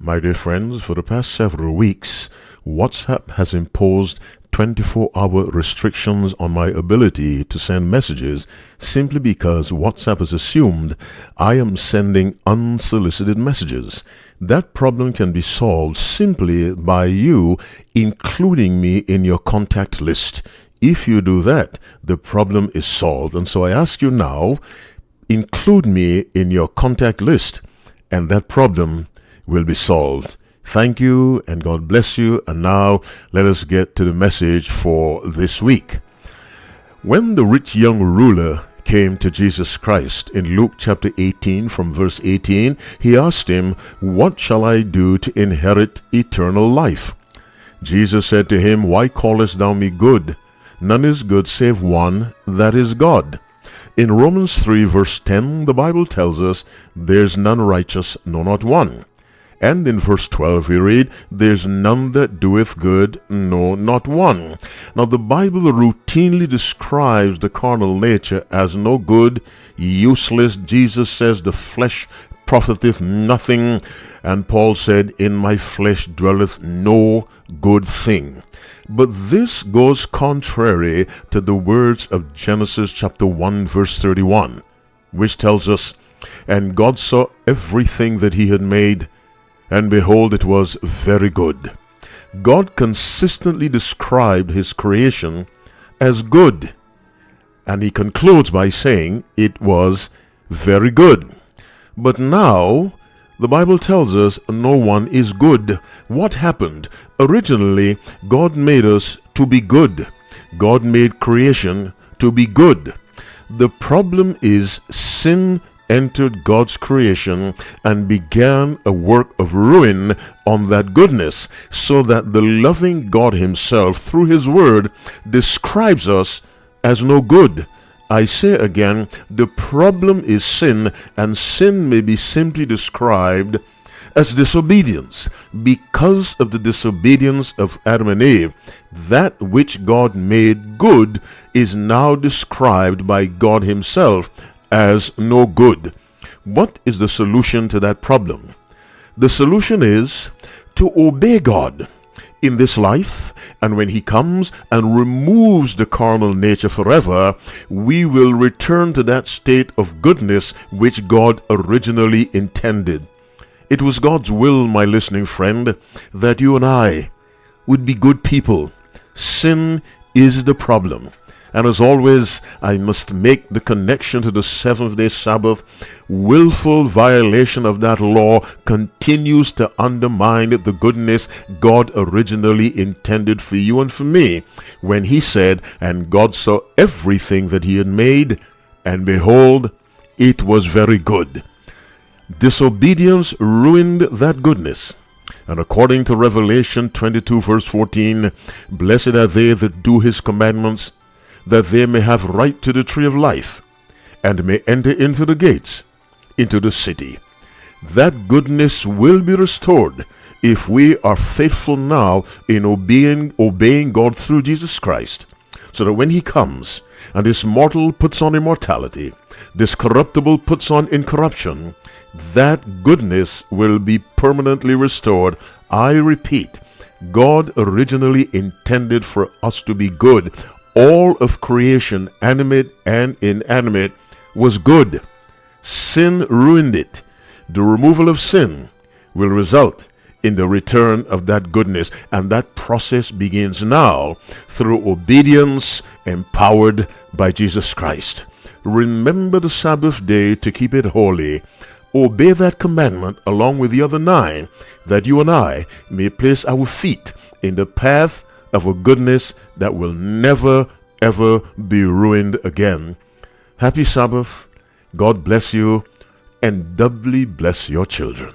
My dear friends, for the past several weeks, WhatsApp has imposed 24-hour restrictions on my ability to send messages simply because WhatsApp has assumed I am sending unsolicited messages. That problem can be solved simply by you including me in your contact list. If you do that, the problem is solved. And so I ask you now, include me in your contact list, and that problem will be solved. Thank you, and God bless you. And now let us get to the message for this week. When the rich young ruler came to Jesus Christ in Luke chapter 18 from verse 18, he asked him, "What shall I do to inherit eternal life?" Jesus said to him, "Why callest thou me good? None is good save one, that is God." In Romans 3 verse 10, the Bible tells us, "There's none righteous, no, not one." And in verse 12 we read, "There's none that doeth good, no, not one." Now the Bible routinely describes the carnal nature as no good, useless. Jesus says the flesh profiteth nothing. And Paul said, "In my flesh dwelleth no good thing." But this goes contrary to the words of Genesis chapter 1 verse 31, which tells us, "And God saw everything that he had made, and behold, it was very good." God consistently described his creation as good, and he concludes by saying it was very good. But now, the Bible tells us no one is good. What happened? Originally, God made us to be good. God made creation to be good. The problem is sin entered God's creation and began a work of ruin on that goodness, so that the loving God himself, through his word, describes us as no good. I say again, the problem is sin, and sin may be simply described as disobedience. Because of the disobedience of Adam and Eve, that which God made good is now described by God himself as no good. What is the solution to that problem? The solution is to obey God in this life, and when he comes and removes the carnal nature forever, we will return to that state of goodness which God originally intended. It was God's will, my listening friend, that you and I would be good people. Sin is the problem. And as always, I must make the connection to the seventh-day Sabbath. Willful violation of that law continues to undermine the goodness God originally intended for you and for me, when he said, "And God saw everything that he had made, and behold, it was very good." Disobedience ruined that goodness. And according to Revelation 22 verse 14, "Blessed are they that do his commandments, that they may have right to the tree of life, and may enter into the gates, into the city." That goodness will be restored if we are faithful now in obeying God through Jesus Christ, so that when he comes and this mortal puts on immortality, this corruptible puts on incorruption, that goodness will be permanently restored. I repeat, God originally intended for us to be good. All of creation, animate and inanimate, was good. Sin ruined it. The removal of sin will result in the return of that goodness, and that process begins now through obedience empowered by Jesus Christ. Remember the Sabbath day to keep it holy. Obey that commandment along with the other 9, that you and I may place our feet in the path of a goodness that will never, ever be ruined again. Happy Sabbath. God bless you, and doubly bless your children.